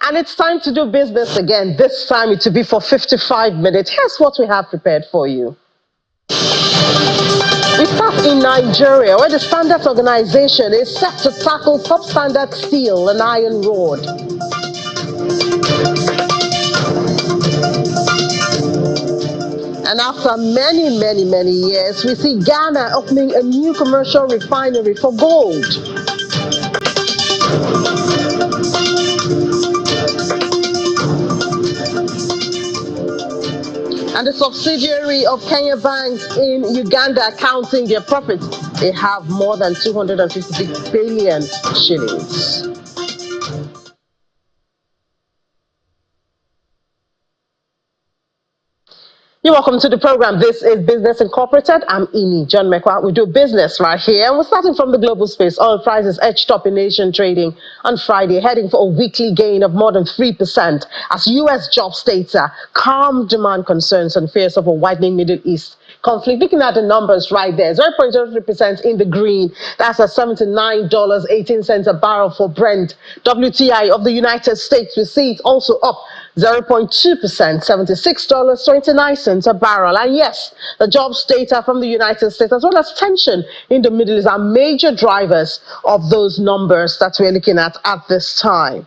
And it's time to do business again. This time it will be for 55 minutes. Here's what we have prepared for you. We start in Nigeria, where the Standards Organization is set to tackle substandard steel and iron rod. And after many years, we see Ghana opening a new commercial refinery for gold. And the subsidiary of Kenya banks in Uganda counting their profits. They have more than 256 billion shillings. You're welcome to the program. This is Business Incorporated. I'm Ini John Mekwa. We do business right here. And we're starting from the global space. Oil prices edged up in Asian trading on Friday, heading for a weekly gain of more than 3% as U.S. jobs data calmed demand concerns and fears of a widening Middle East conflict. Looking at the numbers right there, 0.03% in the green. That's at $79.18 a barrel for Brent. WTI of the United States, we see it also up 0.2%, $76.29 a barrel. And yes, the jobs data from the United States, as well as tension in the Middle East, are major drivers of those numbers that we're looking at this time.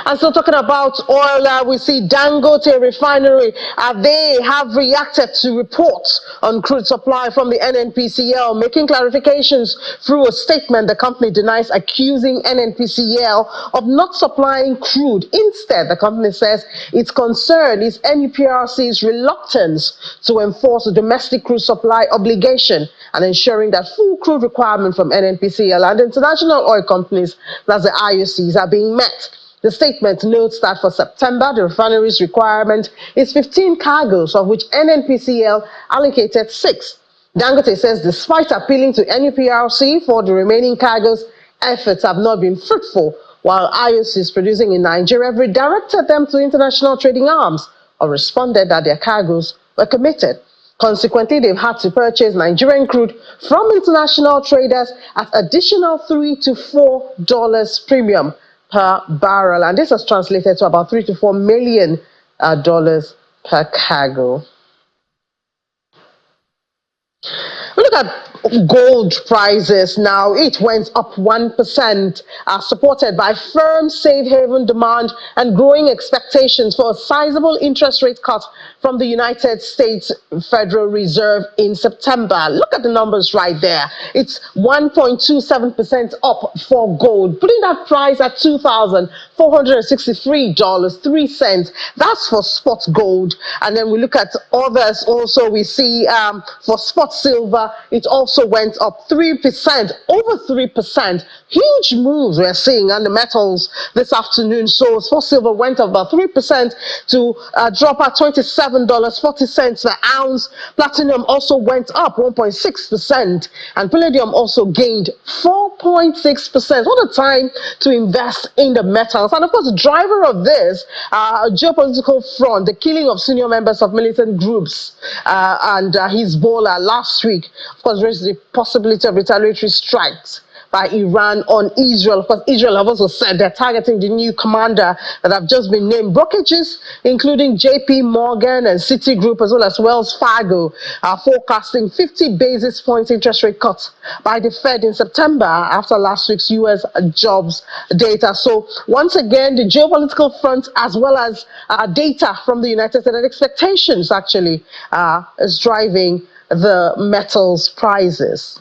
And so talking about oil, we see Dangote refinery. They have reacted to reports on crude supply from the NNPCL, making clarifications through a statement. The company denies accusing NNPCL of not supplying crude. Instead, the company says its concern is NUPRC's reluctance to enforce a domestic crude supply obligation and ensuring that full crude requirement from NNPCL and international oil companies, that's the IOCs, are being met. The statement notes that for September, the refinery's requirement is 15 cargoes, of which NNPCL allocated 6. Dangote says despite appealing to NUPRC for the remaining cargoes, efforts have not been fruitful, while IOCs producing in Nigeria have redirected them to international trading arms or responded that their cargoes were committed. Consequently, they've had to purchase Nigerian crude from international traders at additional $3 to $4 premium per barrel, and this has translated to about $3 to $4 million per cargo. We look at gold prices now. It went up 1%, supported by firm safe haven demand and growing expectations for a sizable interest rate cut from the United States Federal Reserve in September. Look at the numbers right there. It's 1.27% up for gold, putting that price at $2,463.03. That's for spot gold. And then we look at others also. We see for spot silver, it also went up 3%, over 3%. Huge moves we're seeing on the metals this afternoon. So spot silver went up about 3% to drop at $27.40 per ounce. Platinum also went up 1.6%, and palladium also gained 4.6%. What a time to invest in the metals. And of course, the driver of this geopolitical front, the killing of senior members of militant groups and Hezbollah last week, of course, raised the possibility of retaliatory strikes by Iran on Israel. Of course, Israel have also said they're targeting the new commander that have just been named. Brokerages, including JP Morgan and Citigroup, as well as Wells Fargo, are forecasting 50 basis points interest rate cuts by the Fed in September after last week's U.S. jobs data. So once again, the geopolitical front, as well as data from the United States and expectations actually is driving the metals prices.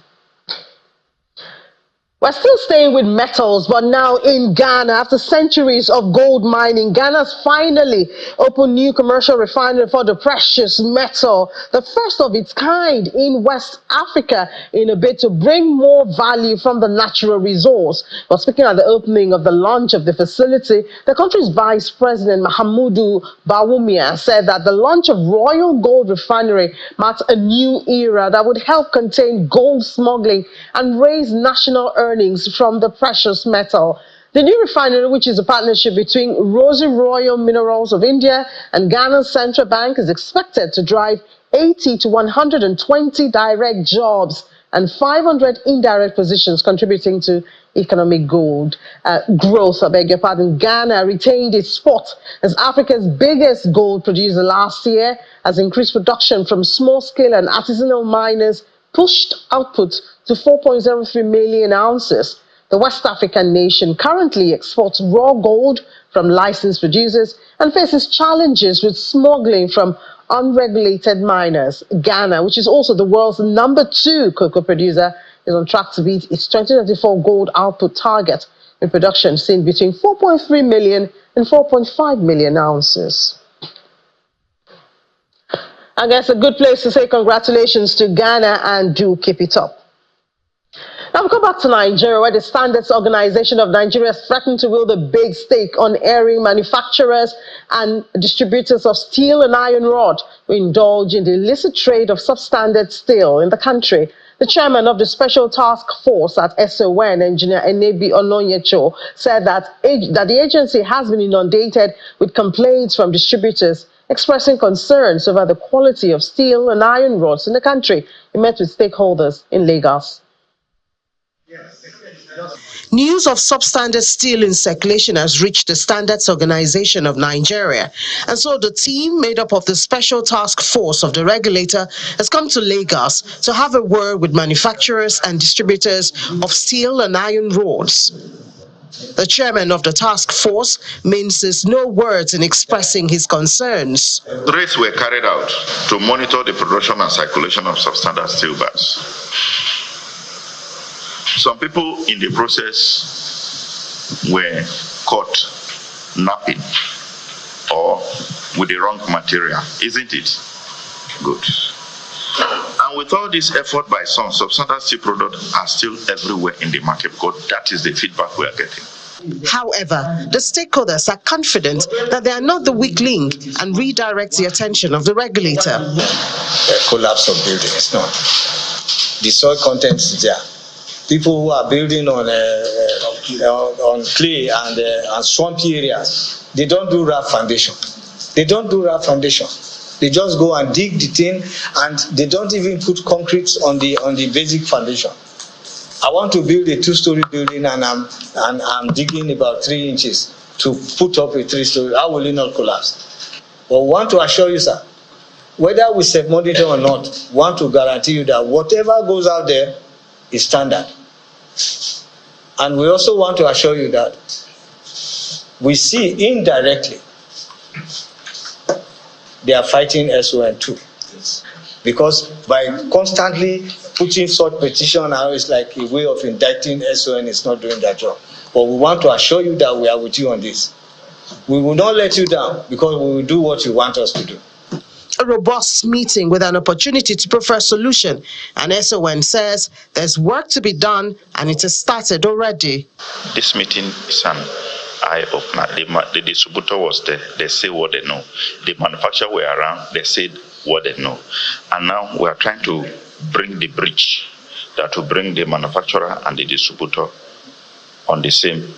We're still staying with metals, but now in Ghana, after centuries of gold mining, Ghana's finally opened new commercial refinery for the precious metal, the first of its kind in West Africa, in a bid to bring more value from the natural resource. But speaking at the opening of the launch of the facility, the country's Vice President Mahamudu Bawumia said that the launch of Royal Gold Refinery marks a new era that would help contain gold smuggling and raise national earnings from the precious metal. The new refinery, which is a partnership between Rosy Royal Minerals of India and Ghana's Central Bank, is expected to drive 80 to 120 direct jobs and 500 indirect positions contributing to economic growth. I beg your pardon. Ghana retained its spot as Africa's biggest gold producer last year, as increased production from small-scale and artisanal miners pushed output to 4.03 million ounces. The West African nation currently exports raw gold from licensed producers and faces challenges with smuggling from unregulated miners. Ghana, which is also the world's #2 cocoa producer, is on track to beat its 2024 gold output target, with production seen between 4.3 million and 4.5 million ounces. I guess a good place to say congratulations to Ghana and do keep it up. Now we come back to Nigeria, where the Standards Organization of Nigeria threatened to wield a big stake on airing manufacturers and distributors of steel and iron rod who indulge in the illicit trade of substandard steel in the country. The chairman of the Special Task Force at SON, Engineer Enebi Ononyecho, said that the agency has been inundated with complaints from distributors expressing concerns over the quality of steel and iron rods in the country. He met with stakeholders in Lagos. News of substandard steel in circulation has reached the Standards Organization of Nigeria, and so the team made up of the Special Task Force of the regulator has come to Lagos to have a word with manufacturers and distributors of steel and iron rods. The chairman of the task force minces no words in expressing his concerns. Raids were carried out to monitor the production and circulation of substandard steel bars. Some people in the process were caught napping or with the wrong material, isn't it? Good. And with all this effort by some, substandard steel products are still everywhere in the market, because that is the feedback we are getting. However, the stakeholders are confident that they are not the weak link and redirect the attention of the regulator. A collapse of buildings, no. The soil content is there. People who are building on clay and swampy areas, they don't do rough foundation. They don't do rough foundation. They just go and dig the thing, and they don't even put concrete on the basic foundation. I want to build a 2-story building, and I'm digging about 3 inches to put up a 3-story. How will it not collapse? But we want to assure you, sir, whether we self-monitor or not, we want to guarantee you that whatever goes out there is standard. And we also want to assure you that we see indirectly they are fighting SON too. Because by constantly putting such petition out, it's like a way of indicting SON is not doing that job. But we want to assure you that we are with you on this. We will not let you down, because we will do what you want us to do. A robust meeting with an opportunity to prefer solution, and SON says there's work to be done and it has started already. This meeting is an eye-opener. The distributor was there, they say what they know. The manufacturer were around, they said what they know. And now we are trying to bring the bridge that will bring the manufacturer and the distributor on the same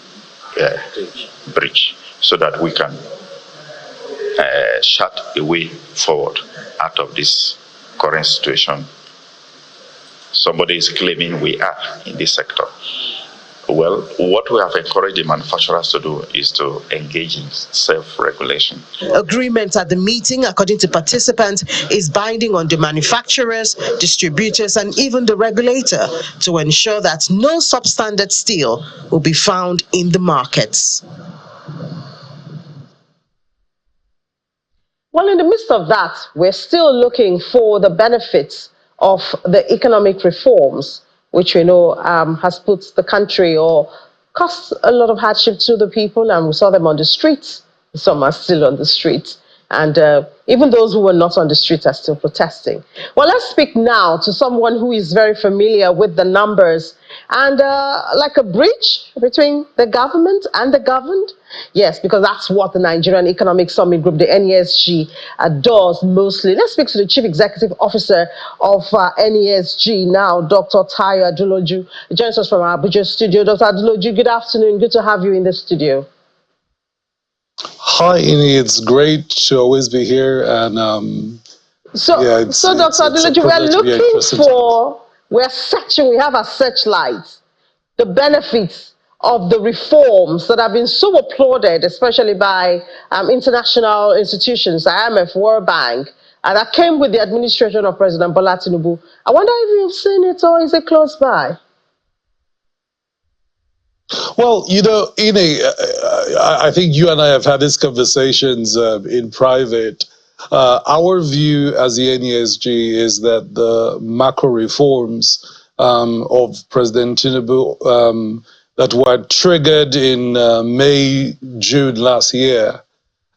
bridge, so that we can chart a way forward out of this current situation. Somebody is claiming we are in this sector. Well, what we have encouraged the manufacturers to do is to engage in self-regulation. Agreement at the meeting, according to participants, is binding on the manufacturers, distributors, and even the regulator to ensure that no substandard steel will be found in the markets. Well, in the midst of that, we're still looking for the benefits of the economic reforms, which we know has put the country or caused a lot of hardship to the people, and we saw them on the streets. Some are still on the streets, and even those who were not on the streets are still protesting. Well, let's speak now to someone who is very familiar with the numbers and like a bridge between the government and the governed. Yes, because that's what the Nigerian Economic Summit Group, the NESG, does mostly. Let's speak to the Chief Executive Officer of NESG now, Dr. Tayo Adeloju. He joins us from our Abuja studio. Dr. Adeloju, good afternoon. Good to have you in the studio. Hi, Ini. It's great to always be here. And Dr. Adeloju, we're looking for we're searching, we have a searchlight, the benefits of the reforms that have been so applauded, especially by international institutions, IMF, World Bank, and that came with the administration of President Bola Tinubu. I wonder if you've seen it or is it close by? Well, Ine, I think you and I have had these conversations in private. Our view as the NESG is that the macro reforms of President Tinubu that were triggered in May, June last year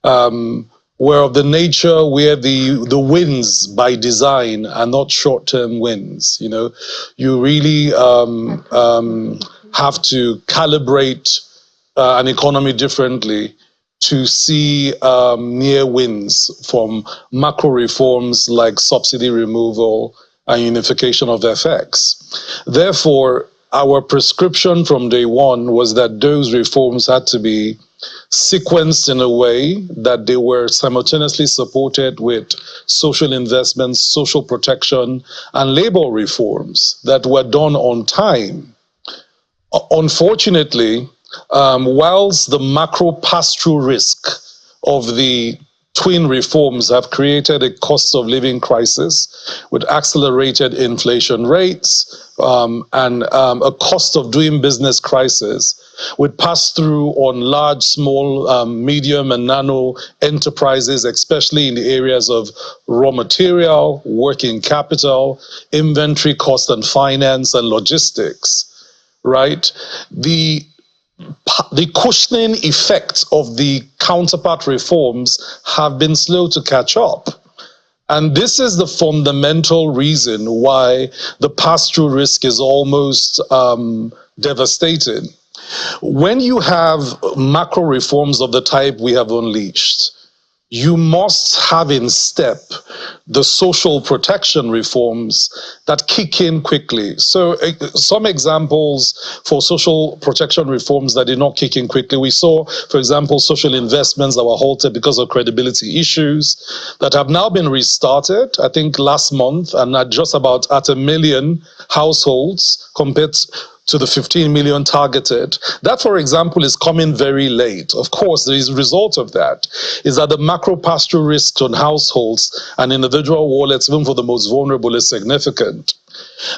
were of the nature where the wins by design are not short-term wins. You really have to calibrate an economy differently to see near wins from macro reforms like subsidy removal and unification of FX. Therefore, our prescription from day one was that those reforms had to be sequenced in a way that they were simultaneously supported with social investments, social protection, and labor reforms that were done on time. Unfortunately, whilst the macro pass-through risk of the twin reforms have created a cost of living crisis with accelerated inflation rates and a cost of doing business crisis with pass-through on large, small, medium and nano enterprises, especially in the areas of raw material, working capital, inventory cost and finance and logistics. Right? The cushioning effect of the counterpart reforms have been slow to catch up. And this is the fundamental reason why the pass-through risk is almost devastating. When you have macro reforms of the type we have unleashed, you must have in step the social protection reforms that kick in quickly. So some examples for social protection reforms that did not kick in quickly. We saw, for example, social investments that were halted because of credibility issues that have now been restarted, I think last month, and at just about at 1 million households compared to the 15 million targeted. That, for example, is coming very late. Of course, the result of that is that the macro pass-through risk on households and individual wallets, even for the most vulnerable, is significant.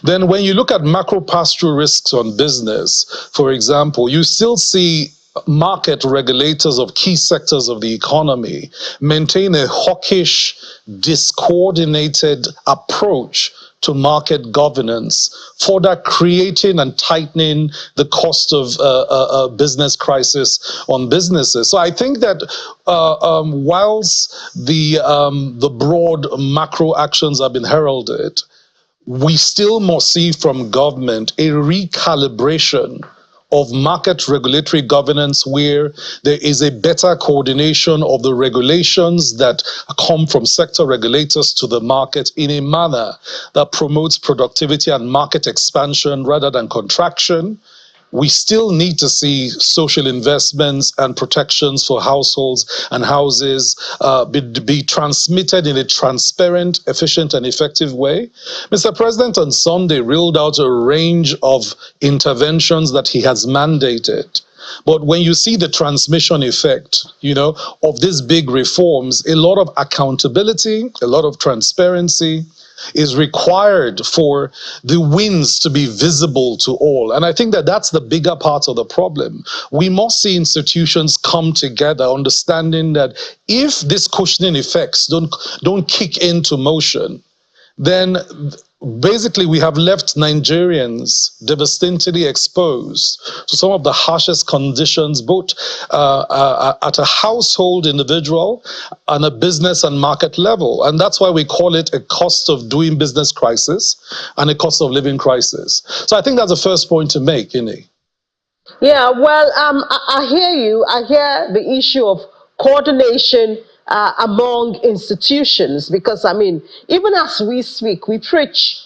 Then when you look at macro pass-through risks on business, for example, you still see market regulators of key sectors of the economy maintain a hawkish, discoordinated approach to market governance, further creating and tightening the cost of business crisis on businesses. So I think that whilst the broad macro actions have been heralded, we still must see from government a recalibration of market regulatory governance where there is a better coordination of the regulations that come from sector regulators to the market in a manner that promotes productivity and market expansion rather than contraction. We still need to see social investments and protections for households and houses be transmitted in a transparent, efficient, and effective way. Mr. President on Sunday reeled out a range of interventions that he has mandated. But when you see the transmission effect, of these big reforms, a lot of accountability, a lot of transparency is required for the wins to be visible to all. And I think that that's the bigger part of the problem. We must see institutions come together, understanding that if these cushioning effects don't kick into motion, then basically we have left Nigerians devastatingly exposed to some of the harshest conditions, both at a household, individual, and a business and market level. And that's why we call it a cost of doing business crisis and a cost of living crisis. So I think that's the first point to make, Ini. Yeah, well, I hear you. I hear the issue of coordination among institutions, because even as we speak, we preach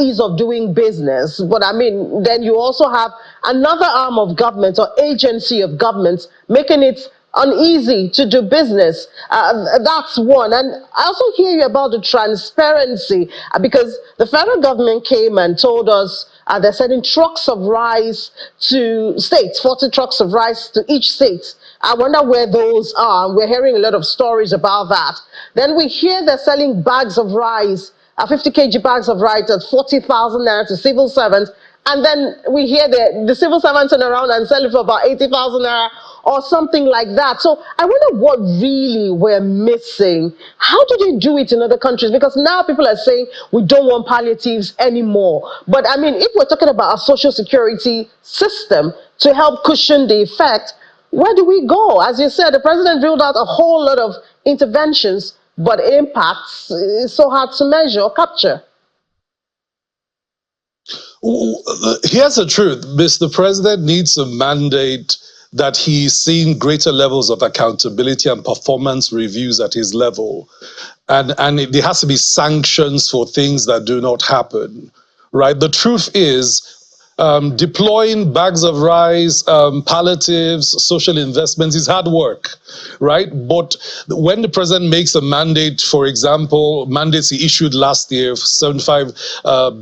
ease of doing business, but then you also have another arm of government or agency of government making it uneasy to do business. That's one. And I also hear you about the transparency because the federal government came and told us they're sending trucks of rice to states, 40 trucks of rice to each state. I wonder where those are. We're hearing a lot of stories about that. Then we hear they're selling bags of rice, 50 kg bags of rice at 40,000 naira to civil servants. And then we hear the civil servants turn around and sell it for about 80,000 naira or something like that. So I wonder what really we're missing. How do they do it in other countries? Because now people are saying we don't want palliatives anymore. But I mean, if we're talking about a social security system to help cushion the effect, where do we go? As you said, the president ruled out a whole lot of interventions, but impacts is so hard to measure or capture. Here's the truth. Mr. President needs a mandate that he's seeing greater levels of accountability and performance reviews at his level. And there has to be sanctions for things that do not happen, right? The truth is, deploying bags of rice, palliatives, social investments is hard work, right? But when the president makes a mandate, for example, mandates he issued last year, 75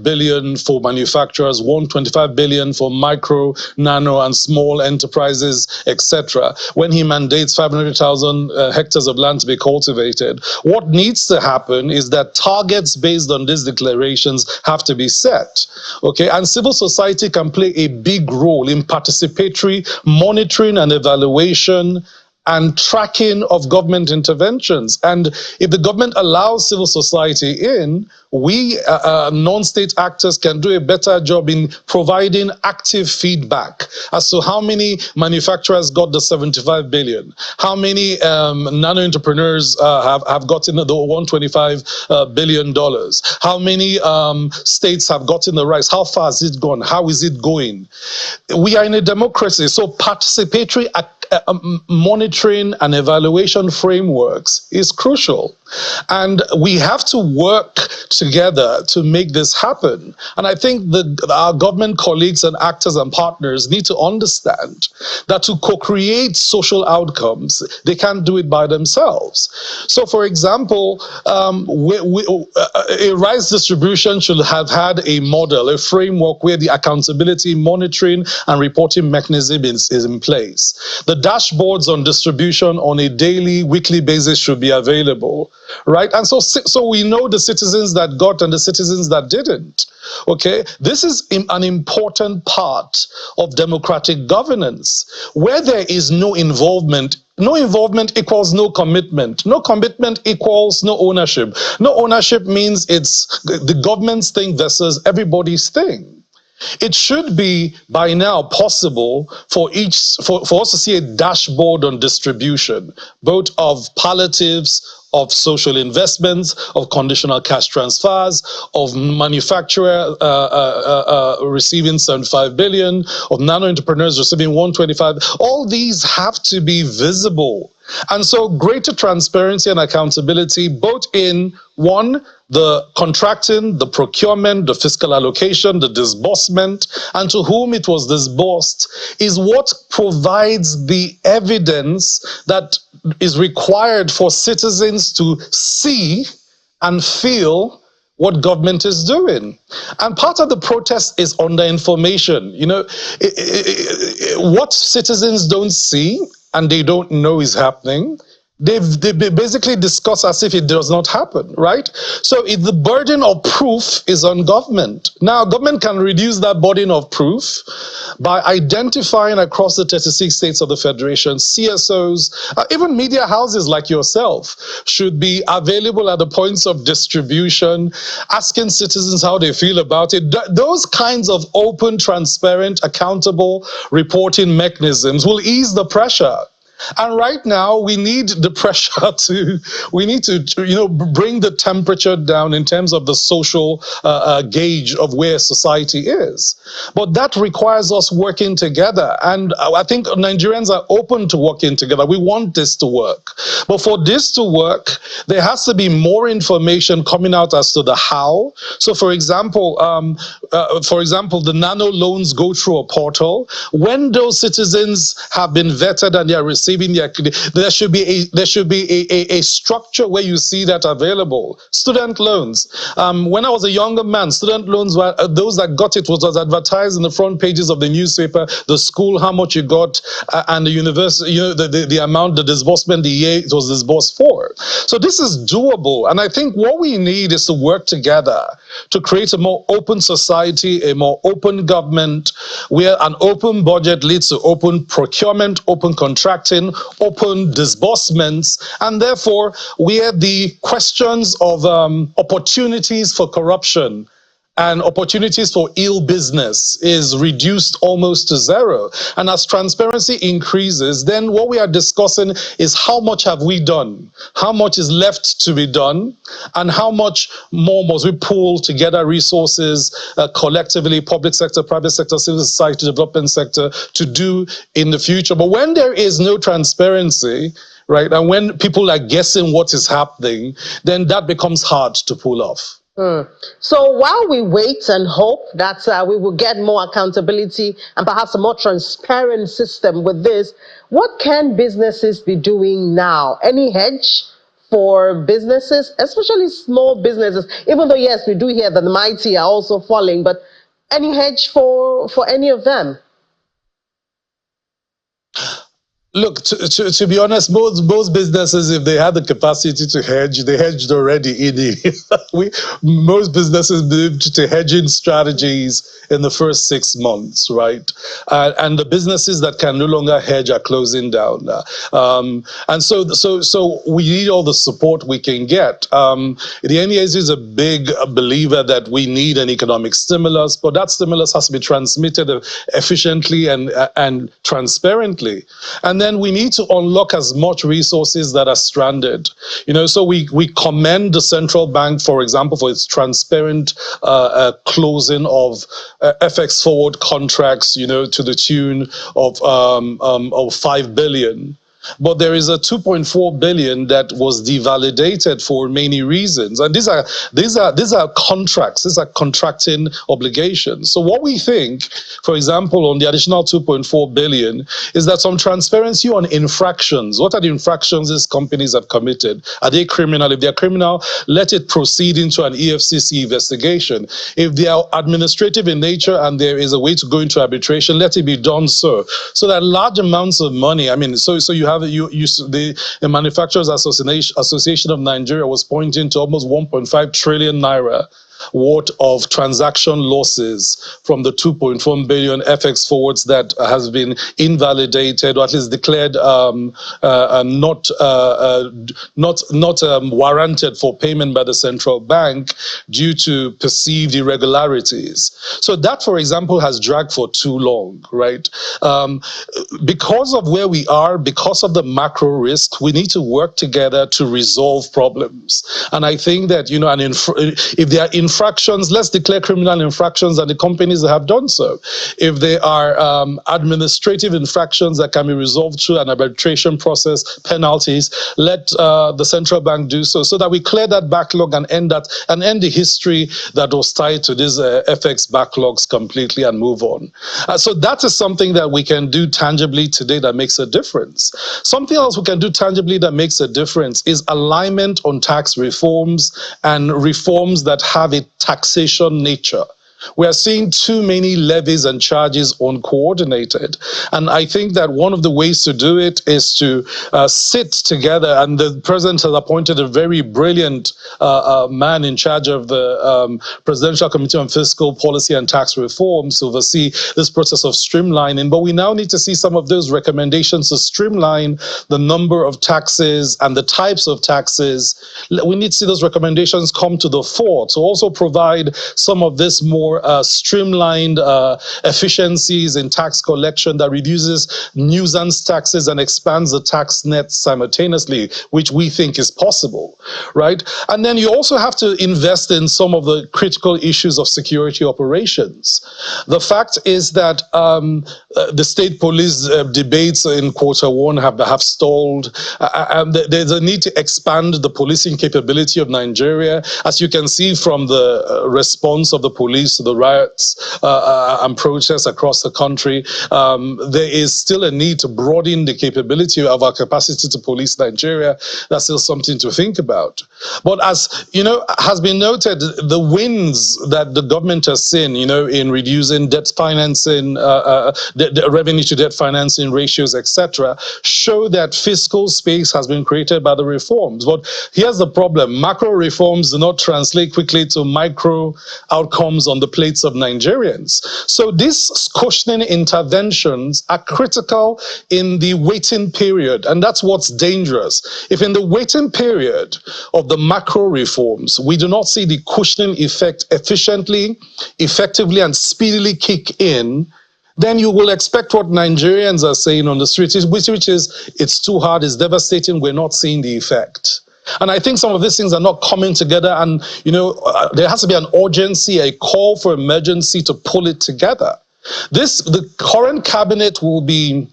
billion for manufacturers, 125 billion for micro, nano, and small enterprises, etc. When he mandates 500,000 hectares of land to be cultivated, what needs to happen is that targets based on these declarations have to be set, okay? And civil society can play a big role in participatory monitoring and evaluation and tracking of government interventions. And if the government allows civil society in, we non-state actors can do a better job in providing active feedback as to how many manufacturers got the 75 billion, how many nano entrepreneurs have gotten the $125 billion, how many states have gotten the rights, how far has it gone, how is it going? We are in a democracy, so participatory monitoring and evaluation frameworks is crucial. And we have to work together to make this happen. And I think that our government colleagues and actors and partners need to understand that to co-create social outcomes, they can't do it by themselves. So, for example, a rice distribution should have had a model, a framework where the accountability, monitoring, and reporting mechanism is in place. The dashboards on distribution on a daily, weekly basis should be available, right? And so we know the citizens that got and the citizens that didn't, okay? This is an important part of democratic governance. Where there is no involvement equals no commitment. No commitment equals no ownership. No ownership means it's the government's thing versus everybody's thing. It should be by now possible for us to see a dashboard on distribution, both of palliatives, of social investments, of conditional cash transfers, of manufacturer receiving 75 billion, of nano entrepreneurs receiving 125. All these have to be visible. And so greater transparency and accountability, both in one, the contracting, the procurement, the fiscal allocation, the disbursement, and to whom it was disbursed, is what provides the evidence that is required for citizens to see and feel what government is doing. And part of the protest is under information. You know, what citizens don't see and they don't know is happening, they basically discuss as if it does not happen, right? So if the burden of proof is on government. Now, government can reduce that burden of proof by identifying across the 36 states of the Federation, CSOs, even media houses like yourself should be available at the points of distribution, asking citizens how they feel about it. Those kinds of open, transparent, accountable reporting mechanisms will ease the pressure. And right now, we need the pressure we need to bring the temperature down in terms of the social gauge of where society is. But that requires us working together. And I think Nigerians are open to working together. We want this to work. But for this to work, there has to be more information coming out as to the how. So, for example, the nano loans go through a portal. When those citizens have been vetted and they are receiving saving their, there should be a structure where you see that available. Student loans. When I was a younger man, student loans were those that got it was advertised in the front pages of the newspaper, the school, how much you got, and the university, you know, the amount, the disbursement, the year it was disbursed for. So this is doable, and I think what we need is to work together to create a more open society, a more open government, where an open budget leads to open procurement, open contracting, open disbursements, and therefore where the questions of opportunities for corruption and opportunities for ill business is reduced almost to zero. And as transparency increases, then what we are discussing is how much have we done? How much is left to be done? And how much more must we pool together resources collectively, public sector, private sector, civil society, development sector, to do in the future? But when there is no transparency, right, and when people are guessing what is happening, then that becomes hard to pull off. So while we wait and hope that we will get more accountability and perhaps a more transparent system with this, what can businesses be doing now? Any hedge for businesses, especially small businesses? Even though, yes, we do hear that the mighty are also falling, but any hedge for any of them? Look, to be honest, most businesses, if they had the capacity to hedge, they hedged already. Most businesses moved to hedging strategies in the first 6 months, right? And the businesses that can no longer hedge are closing down. And so we need all the support we can get. The NES is a big believer that we need an economic stimulus, but that stimulus has to be transmitted efficiently and transparently. And then we need to unlock as much resources that are stranded. You know, so we commend the central bank, for example, for its transparent closing of FX forward contracts, you know, to the tune of 5 billion. But there is a 2.4 billion that was devalidated for many reasons, and these are contracts. These are contracting obligations. So what we think, for example, on the additional 2.4 billion, is that some transparency on infractions. What are the infractions these companies have committed? Are they criminal? If they are criminal, let it proceed into an EFCC investigation. If they are administrative in nature and there is a way to go into arbitration, let it be done so that large amounts of money. I mean, so you have the Manufacturers Association of Nigeria was pointing to almost 1.5 trillion naira worth of transaction losses from the 2.1 billion FX forwards that has been invalidated, or at least declared not warranted for payment by the central bank due to perceived irregularities. So that, for example, has dragged for too long, right? Because of where we are, because of the macro risk, we need to work together to resolve problems. And I think that, you know, if there are infractions, let's declare criminal infractions, and the companies that have done so. If there are administrative infractions that can be resolved through an arbitration process, penalties, let the central bank do so that we clear that backlog and end the history that was tied to these FX backlogs completely and move on. So that is something that we can do tangibly today that makes a difference. Something else we can do tangibly that makes a difference is alignment on tax reforms and reforms that have a taxation nature. We are seeing too many levies and charges uncoordinated. And I think that one of the ways to do it is to sit together, and the president has appointed a very brilliant man in charge of the Presidential Committee on Fiscal Policy and Tax Reforms to oversee this process of streamlining. But we now need to see some of those recommendations to streamline the number of taxes and the types of taxes. We need to see those recommendations come to the fore to also provide some of this more streamlined efficiencies in tax collection that reduces nuisance taxes and expands the tax net simultaneously, which we think is possible, right? And then you also have to invest in some of the critical issues of security operations. The fact is that the state police debates in Q1 have stalled, and there's a need to expand the policing capability of Nigeria. As you can see from the response of the police to the riots and protests across the country, there is still a need to broaden the capability of our capacity to police Nigeria. That's still something to think about. But as you know, has been noted, the wins that the government has seen, in reducing debt financing, the revenue to debt financing ratios, etc., show that fiscal space has been created by the reforms. But here's the problem: macro reforms do not translate quickly to micro outcomes on the plates of Nigerians. So these cushioning interventions are critical in the waiting period, and that's what's dangerous. If in the waiting period of the macro reforms, we do not see the cushioning effect efficiently, effectively, and speedily kick in, then you will expect what Nigerians are saying on the streets, which is it's too hard, it's devastating, we're not seeing the effect. And I think some of these things are not coming together, and there has to be an urgency, a call for emergency to pull it together. The current cabinet will be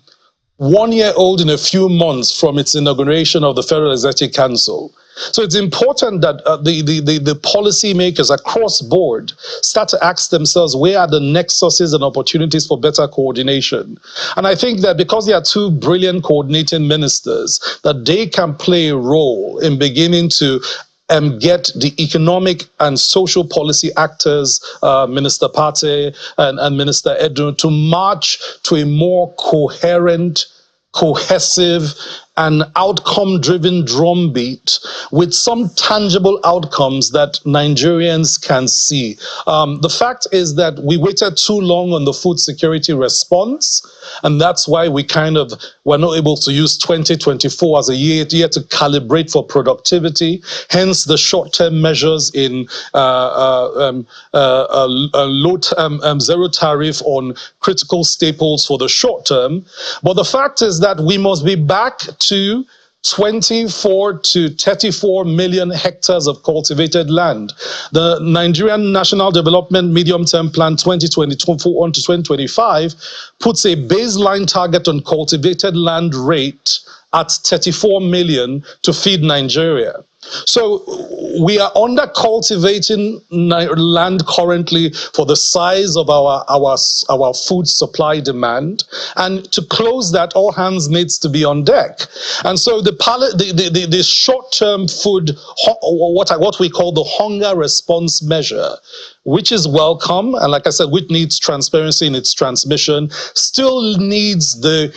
1 year old in a few months from its inauguration of the Federal Executive Council. So it's important that the policymakers across board start to ask themselves, where are the nexuses and opportunities for better coordination? And I think that because there are two brilliant coordinating ministers, that they can play a role in beginning to get the economic and social policy actors, Minister Pate and Minister Edu, to march to a more coherent, cohesive, and outcome-driven drumbeat with some tangible outcomes that Nigerians can see. The fact is that we waited too long on the food security response, and that's why were not able to use 2024 as a year to calibrate for productivity. Hence the short-term measures in zero tariff on critical staples for the short term. But the fact is that we must be back to 24 to 34 million hectares of cultivated land. The Nigerian National Development Medium-Term Plan 2024 to 2025 puts a baseline target on cultivated land rate at 34 million to feed Nigeria. So we are under cultivating land currently for the size of our food supply demand, and to close that, all hands needs to be on deck. And so the short-term food, what we call the hunger response measure, which is welcome, and like I said, which needs transparency in its transmission, still needs the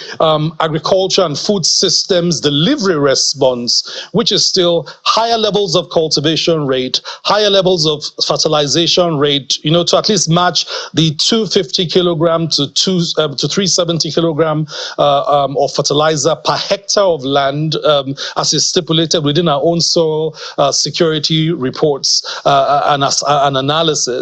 agriculture and food systems delivery response, which is still higher levels of cultivation rate, higher levels of fertilization rate, to at least match the 250 kilogram to 370 kilogram of fertilizer per hectare of land, as is stipulated within our own soil security reports and analysis.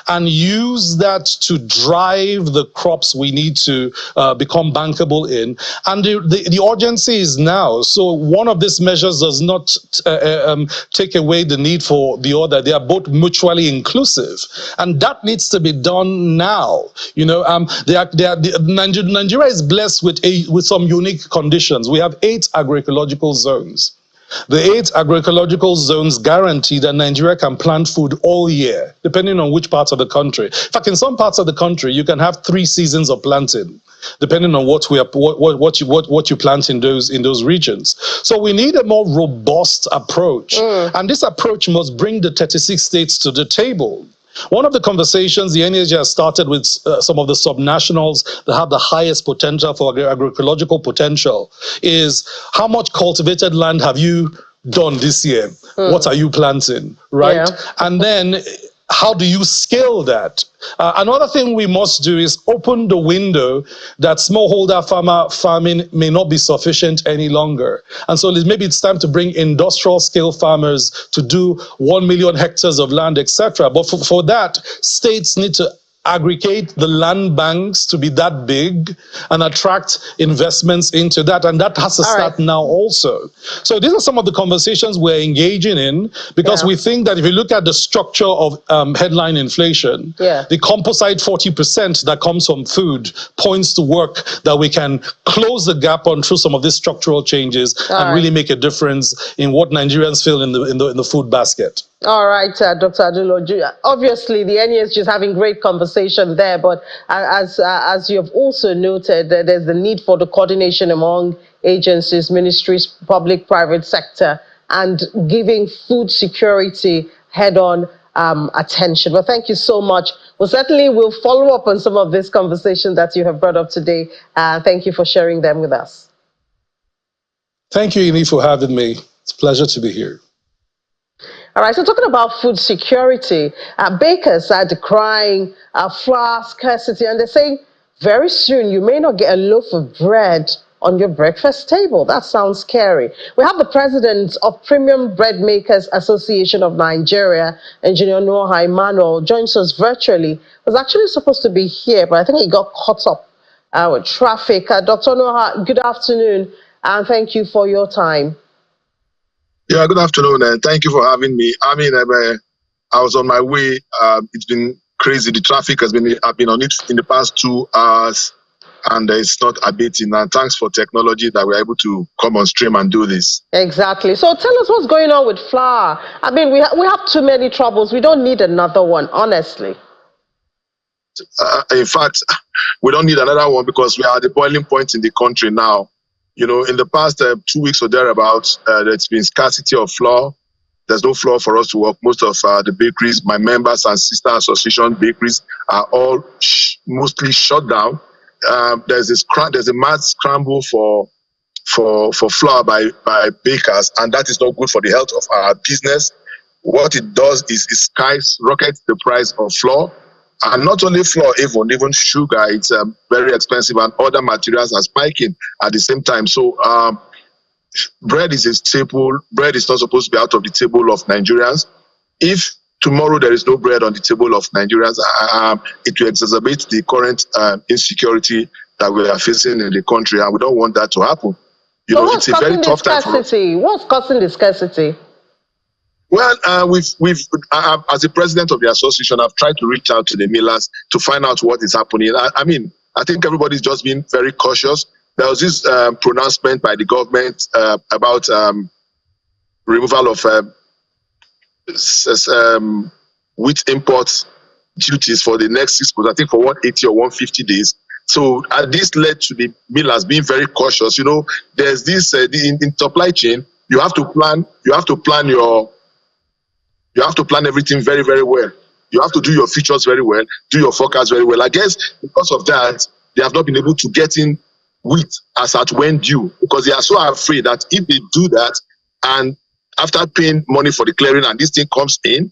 And use that to drive the crops we need to become bankable in. And the urgency is now. So one of these measures does not take away the need for the other. They are both mutually inclusive. And that needs to be done now. Nigeria is blessed with some unique conditions. We have 8 agroecological zones. The 8 agroecological zones guarantee that Nigeria can plant food all year, depending on which parts of the country. In fact, in some parts of the country, you can have 3 seasons of planting, depending on what you plant in those regions. So we need a more robust approach, and this approach must bring the 36 states to the table. One of the conversations the NHG has started with some of the subnationals that have the highest potential for agroecological potential is, how much cultivated land have you done this year? What are you planting, right? Yeah. And then how do you scale that? Another thing we must do is open the window that smallholder farming may not be sufficient any longer. And so maybe it's time to bring industrial scale farmers to do 1 million hectares of land, etc. But for that, states need to aggregate the land banks to be that big and attract investments into that. And that has to start now also. So these are some of the conversations we're engaging in, because we think that if you look at the structure of headline inflation, the composite 40% that comes from food points to work that we can close the gap on through some of these structural changes and really make a difference in what Nigerians feel in the food basket. All right, Dr. Aduloju. Obviously, the NESG is having great conversation there, but as you have also noted, there's the need for the coordination among agencies, ministries, public, private sector, and giving food security head-on attention. Well, thank you so much. Well, certainly we'll follow up on some of this conversation that you have brought up today. Thank you for sharing them with us. Thank you, Ini, for having me. It's a pleasure to be here. All right, so talking about food security, bakers are decrying flour scarcity, and they're saying very soon you may not get a loaf of bread on your breakfast table. That sounds scary. We have the president of Premium Bread Makers Association of Nigeria, Engineer Noah Emmanuel, joins us virtually. Was actually supposed to be here, but I think he got caught up with traffic. Dr. Noah, good afternoon, and thank you for your time. Yeah, good afternoon, and thank you for having me. I mean, I was on my way. It's been crazy. The traffic has been. I've been on it in the past 2 hours, and it's not abating. And thanks for technology that we're able to come on stream and do this. Exactly. So tell us what's going on with flour. I mean, we have too many troubles. We don't need another one, honestly. In fact, we don't need another one because we are at the boiling point in the country now. You know, in the past 2 weeks or thereabouts, there's been scarcity of flour. There's no flour for us to work. Most of the bakeries, my members and sister association bakeries, are all mostly shut down. There's a mass scramble for flour by bakers, and that is not good for the health of our business. What it does is it skyrockets the price of flour. And not only flour, even sugar, it's very expensive, and other materials are spiking at the same time. So bread is a staple. Bread is not supposed to be out of the table of Nigerians. If tomorrow there is no bread on the table of Nigerians, it will exacerbate the current insecurity that we are facing in the country, and we don't want that to happen. You know, it's a very tough time for us. What's causing the scarcity? Well, we've as the president of the association, I've tried to reach out to the millers to find out what is happening. I mean, I think everybody's just been very cautious. There was this pronouncement by the government about removal of wheat import duties for the next 6 months, I think for 180 or 150 days. So this led to the millers being very cautious. You know, there's this in supply chain, you have to plan everything very, very well. You have to do your features very well, do your forecast very well. I guess because of that, they have not been able to get in wheat as at when due, because they are so afraid that if they do that, and after paying money for the clearing and this thing comes in,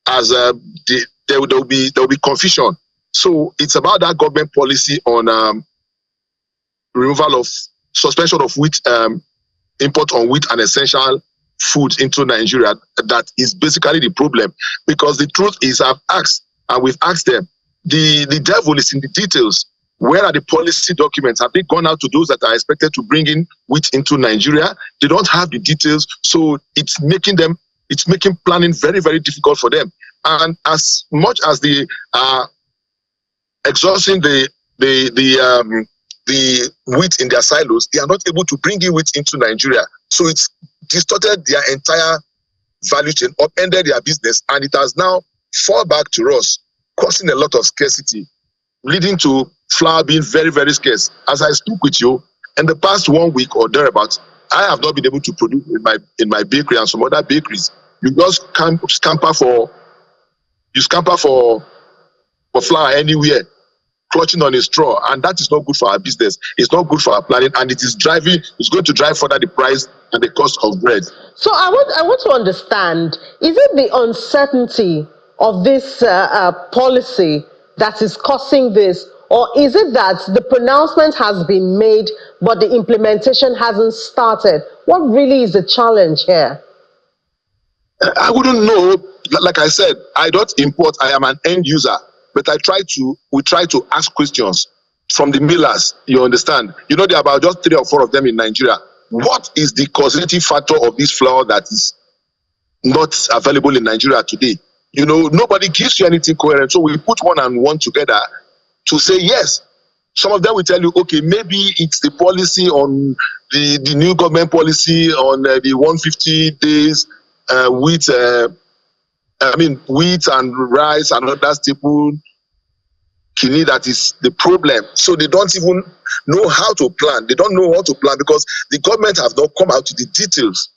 as there will be confusion. So it's about that government policy on removal of suspension of wheat import on wheat and essential food into Nigeria that is basically the problem. Because the truth is, we've asked them, the devil is in the details. Where are the policy documents? Have they gone out to those that are expected to bring in wheat into Nigeria? They don't have the details, so it's making planning very, very difficult for them. And as much as they are exhausting the wheat in their silos, they are not able to bring in wheat into Nigeria. So it's distorted their entire value chain, upended their business, and it has now fall back to us, causing a lot of scarcity, leading to flour being very, very scarce. As I speak with you, in the past 1 week or thereabouts, I have not been able to produce in my bakery and some other bakeries. You just scamper for flour anywhere, clutching on a straw, and that is not good for our business. It's not good for our planning, and it's going to drive further the price and the cost of bread. So I want to understand, is it the uncertainty of this policy that is causing this, or is it that the pronouncement has been made but the implementation hasn't started? What really is the challenge here? I wouldn't know. Like I said, I don't import. I am an end user. But we try to ask questions from the millers, you understand? You know, there are about just 3 or 4 of them in Nigeria. What is the causative factor of this flour that is not available in Nigeria today? You know, nobody gives you anything coherent. So we put one and one together to say yes. Some of them will tell you, okay, maybe it's the policy on the new government policy on the 150 days wheat. Wheat and rice and other staple kidney that is the problem. So they don't even know how to plan. They don't know how to plan because the government have not come out with the details.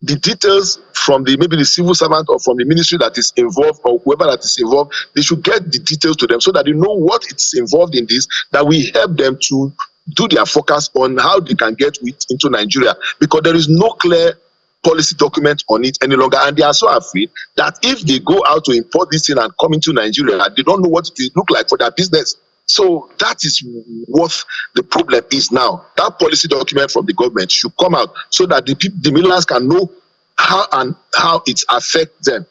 The details from maybe the civil servant or from the ministry that is involved or whoever that is involved, they should get the details to them so that they know what is involved in this, that we help them to do their focus on how they can get wheat into Nigeria, because there is no clear policy document on it any longer, and they are so afraid that if they go out to import this thing and come into Nigeria, they don't know what it will look like for their business. So that is what the problem is now. That policy document from the government should come out so that the millers can know how it affects them,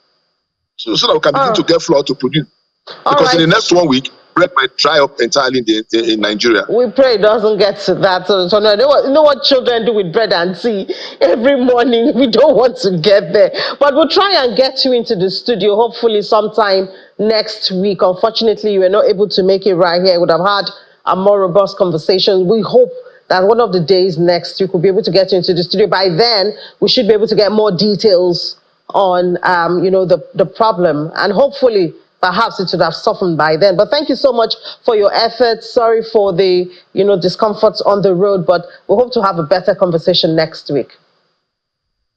so that we can begin to get flour to produce. Because in the next 1 week, bread might dry up entirely in Nigeria. We pray it doesn't get to that. So you know what children do with bread and tea every morning. We don't want to get there. But we'll try and get you into the studio, hopefully sometime next week. Unfortunately, you were not able to make it right here. We would have had a more robust conversation. We hope that one of the days next week we'll be able to get you into the studio. By then, we should be able to get more details on the problem, and hopefully perhaps it would have softened by then. But thank you so much for your efforts. Sorry for the discomforts on the road, but we hope to have a better conversation next week.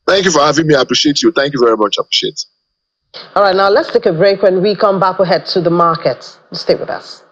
Thank you for having me. I appreciate you. Thank you very much. I appreciate it. All right, now let's take a break. When we come back, we'll head to the market. Stay with us.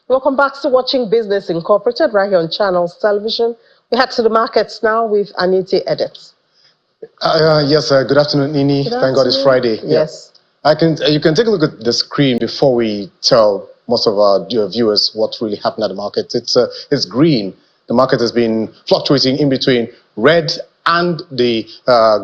Welcome back to Watching Business Incorporated right here on Channels Television. We head to the markets now with Anita Edits. Yes, good afternoon, Nini. Thank God it's Friday. Yes. You can take a look at the screen before we tell most of our viewers what really happened at the market. It's green. The market has been fluctuating in between red and the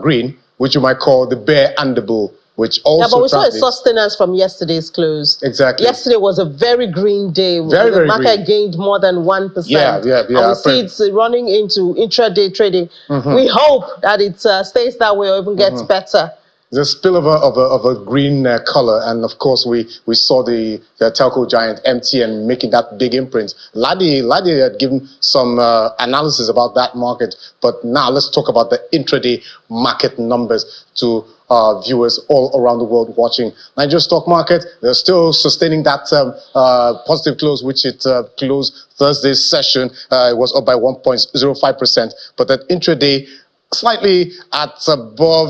green, which you might call the bear and the bull, which also but we saw a sustenance from yesterday's close. Exactly. Yesterday was a very green day. Very the market green. gained more than 1%. Yeah. And we see it's running into intraday trading. We hope that it stays that way or even gets better. The spillover of a green color, and of course we saw the telco giant MTN making that big imprint. Ladi had given some analysis about that market, but now let's talk about the intraday market numbers to viewers all around the world watching. Nigeria stock market, they're still sustaining that positive close, which it closed Thursday's session. It was up by 1.05%, but that intraday slightly at above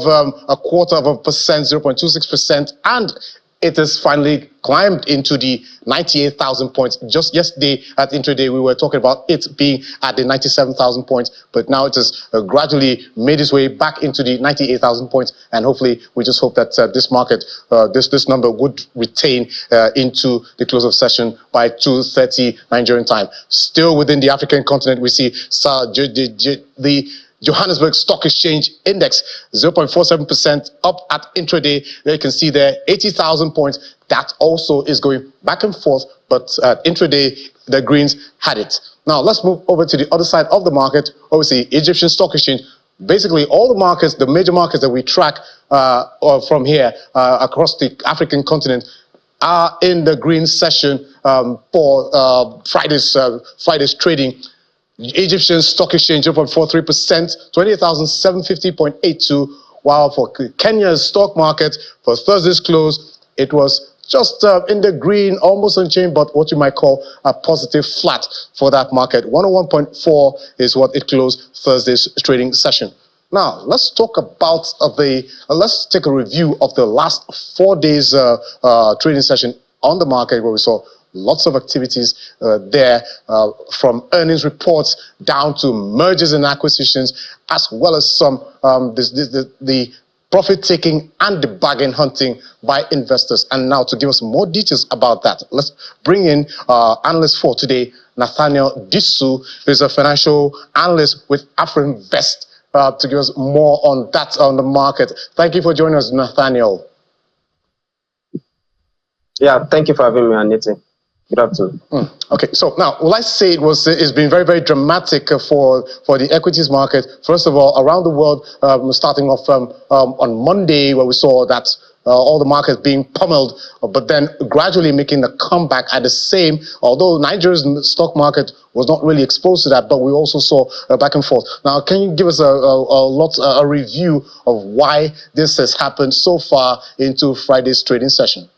0.25%, 0.26%, and it has finally climbed into the 98,000 points. Just yesterday at intraday, we were talking about it being at the 97,000 points, but now it has gradually made its way back into the 98,000 points, and hopefully we just hope that this market, this number would retain into the close of session by 2:30 Nigerian time. Still within the African continent, we see the Johannesburg Stock Exchange Index, 0.47% up at intraday. There you can see there, 80,000 points. That also is going back and forth, but at intraday, the greens had it. Now, let's move over to the other side of the market. Obviously, Egyptian Stock Exchange, basically all the markets, the major markets that we track from here across the African continent are in the green session for Friday's trading. Egyptian Stock Exchange 0.43%, 28,750.82, while for Kenya's stock market for Thursday's close, it was just in the green, almost unchanged, but what you might call a positive flat for that market. 101.4 is what it closed Thursday's trading session. Now, let's talk about let's take a review of the last 4 days trading session on the market, where we saw lots of activities there, from earnings reports down to mergers and acquisitions, as well as some the profit taking and the bargain hunting by investors. And now to give us more details about that, let's bring in analyst for today, Nathaniel Disu, who's a financial analyst with AfroInvest, to give us more on that on the market. Thank you for joining us, Nathaniel. Yeah, thank you for having me, Anita. Good afternoon. Okay, so now, will I say it's been very, very dramatic for the equities market. First of all, around the world, starting off on Monday, where we saw that all the markets being pummeled, but then gradually making a comeback at the same, although Nigeria's stock market was not really exposed to that, but we also saw back and forth. Now, can you give us a review of why this has happened so far into Friday's trading session?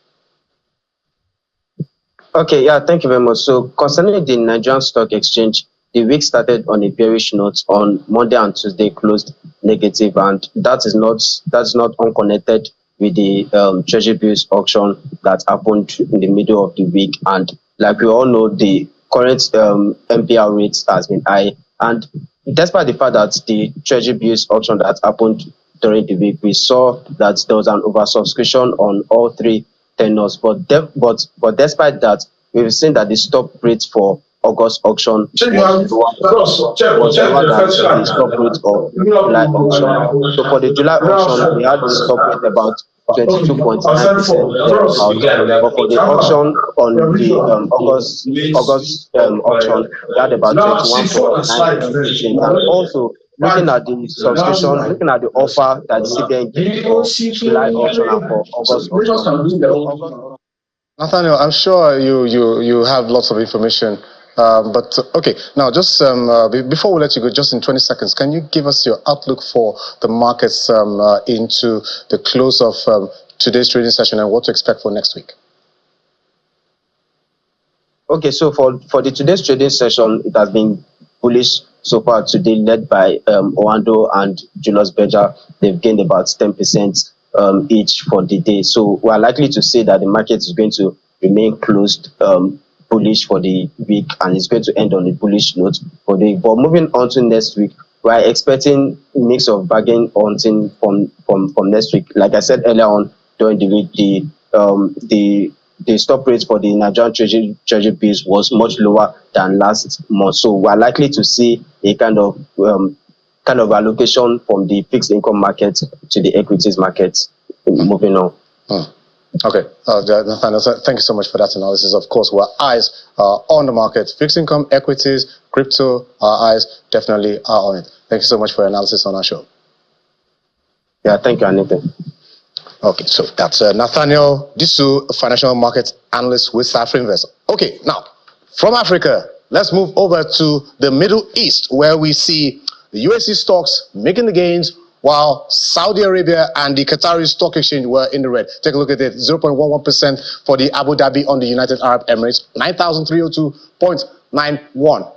Okay, yeah, thank you very much. So concerning the Nigerian Stock Exchange, the week started on a bearish note. On Monday and Tuesday closed negative, and that's not unconnected with the treasury bills auction that happened in the middle of the week. And like we all know, the current MPR rates has been high, and despite the fact that the treasury bills auction that happened during the week, we saw that there was an oversubscription on all three tenors, but despite that, we've seen that the stop rate for August auction was lower than the stop rate of July auction. So for the July auction, we had the stop rate about 22.9%, but for the auction on the August auction, we had about 21.9%. And also, looking at the subscription, looking at the offer that CBN gave for July auction and for August auction. Nathaniel, I'm sure you have lots of information, but okay. Now, just before we let you go, just in 20 seconds, can you give us your outlook for the markets into the close of today's trading session and what to expect for next week? Okay, so for the today's trading session, it has been bullish so far today, led by Oando and Julius Berger. They've gained about 10% each for the day. So we are likely to say that the market is going to remain closed bullish for the week, and it's going to end on a bullish note for the week. But moving on to next week, we're expecting a mix of bargain hunting from next week. Like I said earlier on during the week, the stop rate for the Nigerian treasury bills was much lower than last month. So we're likely to see a kind of allocation from the fixed income market to the equities market. Moving on. Okay, Nathaniel, thank you so much for that analysis. Of course, our eyes on the market, fixed income, equities, crypto, our eyes definitely are on it. Thank you so much for your analysis on our show. Yeah, thank you, Anita. Okay, so that's Nathaniel Disu, a financial market analyst with Safrinvest. Okay, now, from Africa, let's move over to the Middle East, where we see the USD stocks making the gains, while Saudi Arabia and the Qatari Stock Exchange were in the red. Take a look at it, 0.11% for the Abu Dhabi on the United Arab Emirates, 9,302.91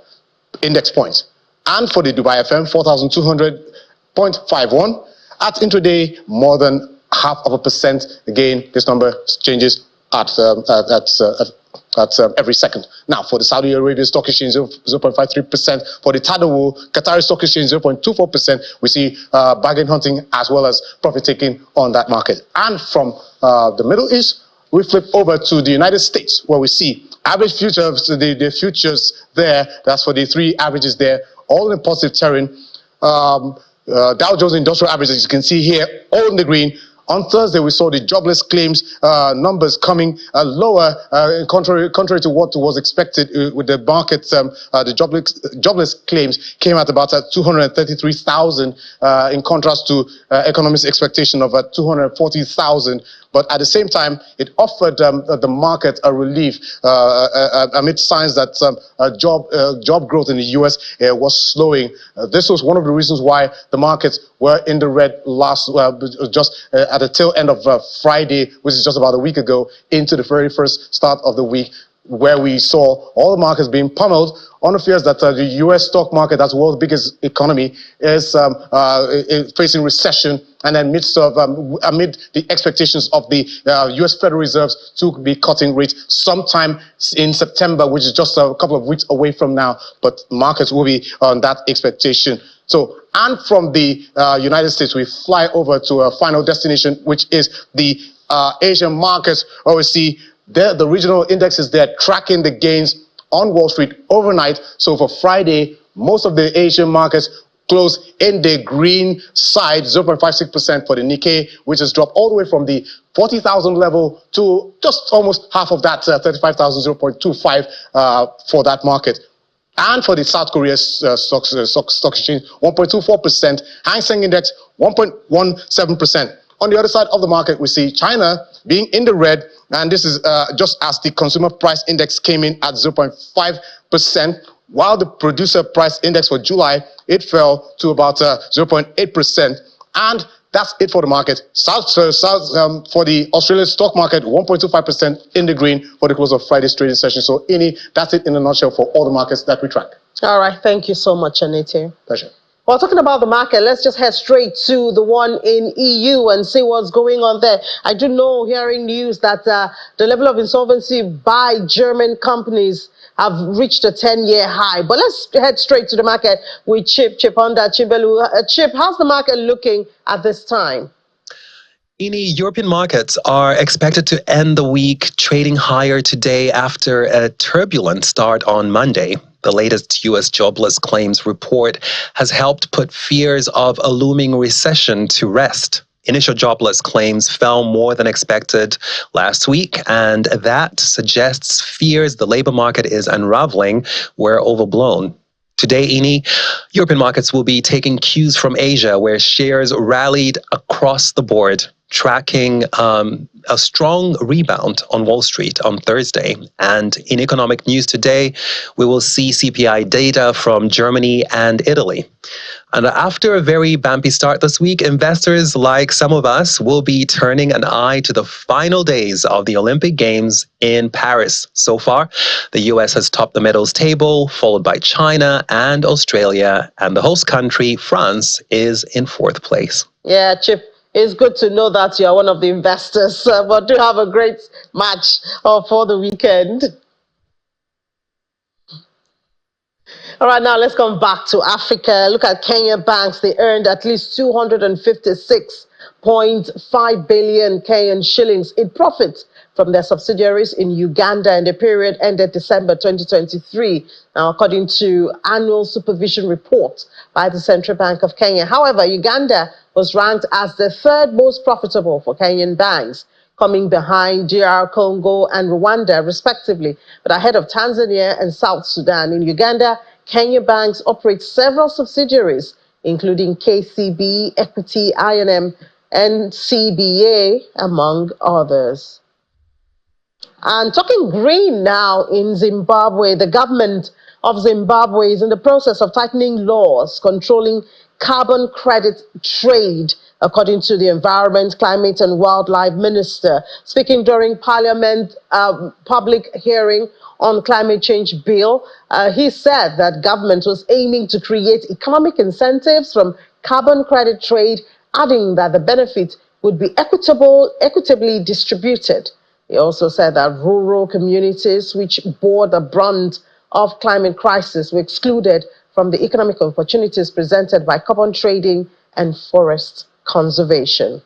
index points. And for the Dubai FM, 4,200.51. At intraday, more than 0.5%. Again, this number changes at every second. Now, for the Saudi Arabia Stock Exchange, 0.53%. For the Tadawul Qatari Stock Exchange, 0.24%. We see bargain hunting as well as profit taking on that market. And from the Middle East, we flip over to the United States, where we see average futures, the futures there, that's for the three averages there, all in positive terrain. Dow Jones Industrial Average, as you can see here, all in the green. On Thursday, we saw the jobless claims numbers coming lower, contrary to what was expected with the market. The jobless claims came at about 233,000, in contrast to economists' expectation of 240,000. But at the same time, it offered the market a relief amid signs that job growth in the U.S. Was slowing. This was one of the reasons why the markets were in the red just at the tail end of Friday, which is just about a week ago, into the very first start of the week, where we saw all the markets being pummeled on the fears that the U.S. stock market, that's the world's biggest economy, is facing recession, and then amid the expectations of the U.S. Federal Reserves to be cutting rates sometime in September, which is just a couple of weeks away from now, but markets will be on that expectation. So, and from the United States, we fly over to a final destination, which is the Asian markets, where we see the regional indexes there tracking the gains on Wall Street overnight. So for Friday, most of the Asian markets closed in the green side, 0.56% for the Nikkei, which has dropped all the way from the 40,000 level to just almost half of that, 35,000, 0.25 for that market. And for the South Korea stock exchange, 1.24%. Hang Seng Index, 1.17%. On the other side of the market, we see China being in the red, and this is just as the consumer price index came in at 0.5%, while the producer price index for July, it fell to about 0.8%. And that's it for the market. For the Australian stock market, 1.25% in the green for the close of Friday's trading session. So, Ini, that's it in a nutshell for all the markets that we track. All right. Thank you so much, Anita. Pleasure. Well, talking about the market, let's just head straight to the one in EU and see what's going on there. I do know, hearing news that the level of insolvency by German companies have reached a 10-year high. But let's head straight to the market with Chip Onda Chibelu. Chip, how's the market looking at this time? European markets are expected to end the week trading higher today after a turbulent start on Monday. The latest U.S. jobless claims report has helped put fears of a looming recession to rest. Initial jobless claims fell more than expected last week, and that suggests fears the labor market is unraveling were overblown. Today, Ini, European markets will be taking cues from Asia, where shares rallied across the board, tracking a strong rebound on Wall Street on Thursday. And in economic news today, we will see CPI data from Germany and Italy. And after a very bumpy start this week, investors like some of us will be turning an eye to the final days of the Olympic Games in Paris. So far, the US has topped the medals table, followed by China and Australia, and the host country, France, is in fourth place. Yeah, Chip. It's good to know that you are one of the investors, but do have a great match for the weekend. All right, now let's come back to Africa. Look at Kenya banks. They earned at least 256.5 billion Kenyan shillings in profits from their subsidiaries in Uganda in the period ended December 2023, now according to annual supervision report by the Central Bank of Kenya. However, Uganda was ranked as the third most profitable for Kenyan banks, coming behind DR Congo and Rwanda, respectively, but ahead of Tanzania and South Sudan. In Uganda, Kenya banks operate several subsidiaries, including KCB, Equity, INM, and CBA, among others. And talking green now in Zimbabwe, the government of Zimbabwe is in the process of tightening laws controlling carbon credit trade, according to the Environment, Climate and Wildlife Minister. Speaking during Parliament public hearing on climate change bill, he said that government was aiming to create economic incentives from carbon credit trade, adding that the benefit would be equitably distributed. He also said that rural communities which bore the brunt of climate crisis were excluded from the economic opportunities presented by carbon trading and forest conservation.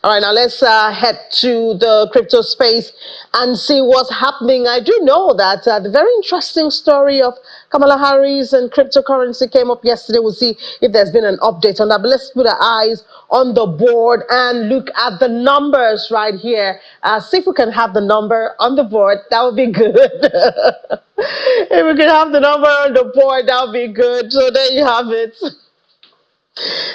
All right, now let's head to the crypto space and see what's happening. I do know that the very interesting story of Kamala Harris and cryptocurrency came up yesterday. We'll see if there's been an update on that. But let's put our eyes on the board and look at the numbers right here. See if we can have the number on the board. That would be good. If we could have the number on the board, that would be good. So there you have it.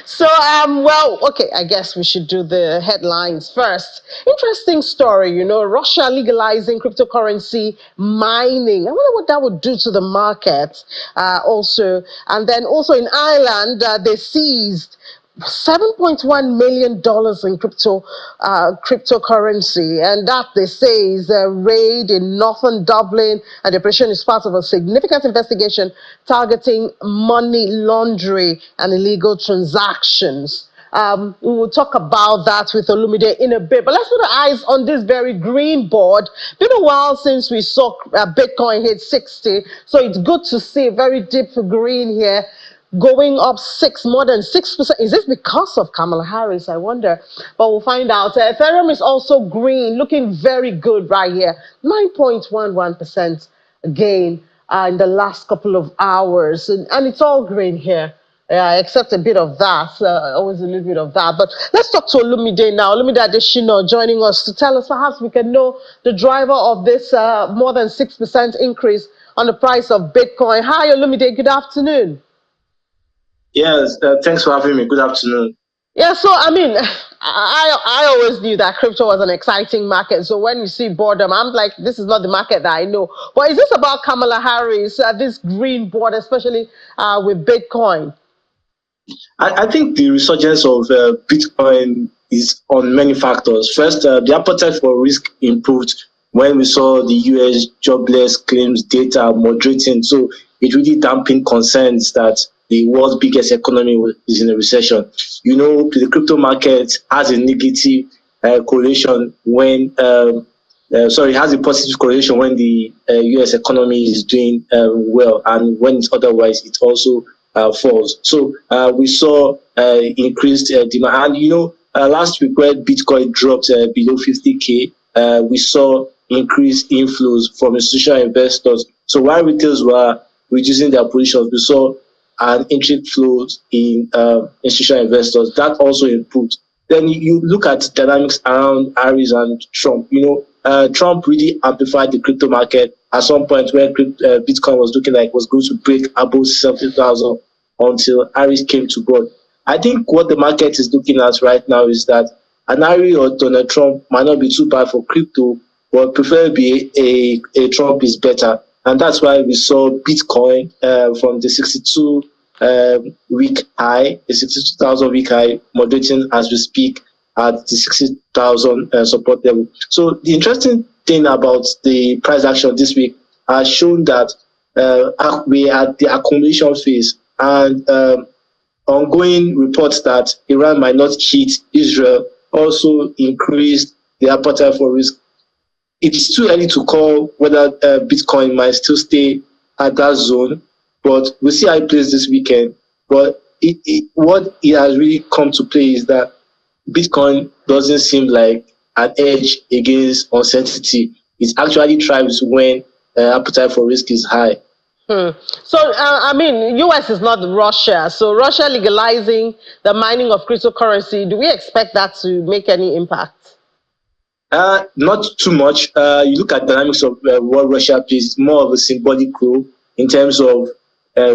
So, well, okay, I guess we should do the headlines first. Interesting story, Russia legalizing cryptocurrency mining. I wonder what that would do to the market also. And then also in Ireland, they seized $7.1 million in cryptocurrency, and that, they say, is a raid in northern Dublin, and the operation is part of a significant investigation targeting money laundering and illegal transactions. We will talk about that with Olumide in a bit, but let's put our eyes on this very green board. Been a while since we saw Bitcoin hit 60, so it's good to see very deep green here, going up more than 6%. Is this because of Kamala Harris? I wonder, but we'll find out. Ethereum is also green, looking very good right here. 9.11% gain in the last couple of hours, and it's all green here. Except a bit of that, always a little bit of that. But let's talk to Olumide now. Olumide Adeshina joining us to tell us, perhaps we can know the driver of this more than 6% increase on the price of Bitcoin. Hi, Olumide, good afternoon. Yes, thanks for having me. Good afternoon. Yeah, so I mean, I always knew that crypto was an exciting market. So when you see boredom, I'm like, this is not the market that I know. But is this about Kamala Harris, this green board, especially with Bitcoin? I think the resurgence of Bitcoin is on many factors. First, the appetite for risk improved when we saw the US jobless claims data moderating. So it really dampened concerns that the world's biggest economy is in a recession. The crypto market has a negative correlation when, has a positive correlation when the US economy is doing well, and when it's otherwise, it also falls. So we saw increased demand. And last week when Bitcoin dropped below 50K, we saw increased inflows from institutional investors. So while retailers were reducing their positions, we saw an entry flows in institutional investors. That also improved. Then you look at dynamics around Harris and Trump. Trump really amplified the crypto market at some point where Bitcoin was looking like it was going to break above 70,000 until Harris came to board. I think what the market is looking at right now is that an Harris or Donald Trump might not be too bad for crypto, but preferably a Trump is better. And that's why we saw Bitcoin from the 62-week high, the 62,000 week high, moderating as we speak at the 60,000 support level. So the interesting thing about the price action this week has shown that we are at the accumulation phase, and ongoing reports that Iran might not hit Israel also increased the appetite for risk it's too early to call whether Bitcoin might still stay at that zone, but we'll see how it plays this weekend. But what it has really come to play is that Bitcoin doesn't seem like an edge against uncertainty. It actually thrives when appetite for risk is high. So, I mean, US is not Russia. So, Russia legalizing the mining of cryptocurrency, do we expect that to make any impact? Not too much. You look at dynamics of what Russia plays, it's more of a symbolic role in terms of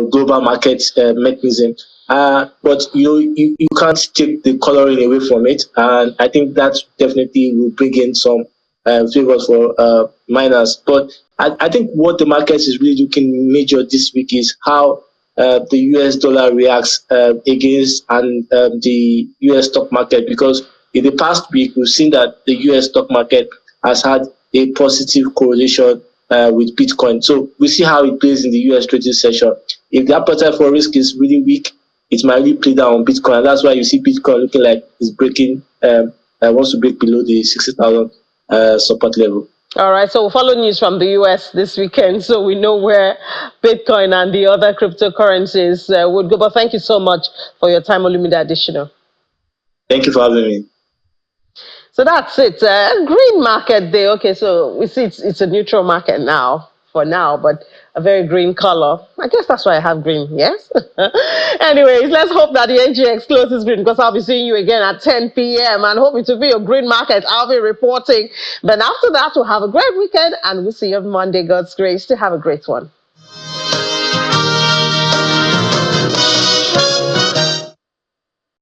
global market mechanism. But you can't take the coloring away from it, and I think that definitely will bring in some favors for miners. But I think what the market is really looking major this week is how the US dollar reacts against the US stock market, because in the past week we've seen that the US stock market has had a positive correlation with Bitcoin. So we see how it plays in the US trading session. If the appetite for risk is really weak, it might really play down on Bitcoin. And that's why you see Bitcoin looking like it's breaking, wants to break below the 60,000 support level. All right, so we'll follow news from the US this weekend so we know where Bitcoin and the other cryptocurrencies would go. But thank you so much for your time, Olumide Additional. Thank you for having me. So that's it. Green market day. Okay, so we see it's a neutral market now, for now, but a very green color. I guess that's why I have green, yes? Anyways, let's hope that the NGX closes green, because I'll be seeing you again at 10 p.m. and hope it will be a green market. I'll be reporting. But after that, we'll have a great weekend and we'll see you on Monday. God's grace. To have a great one.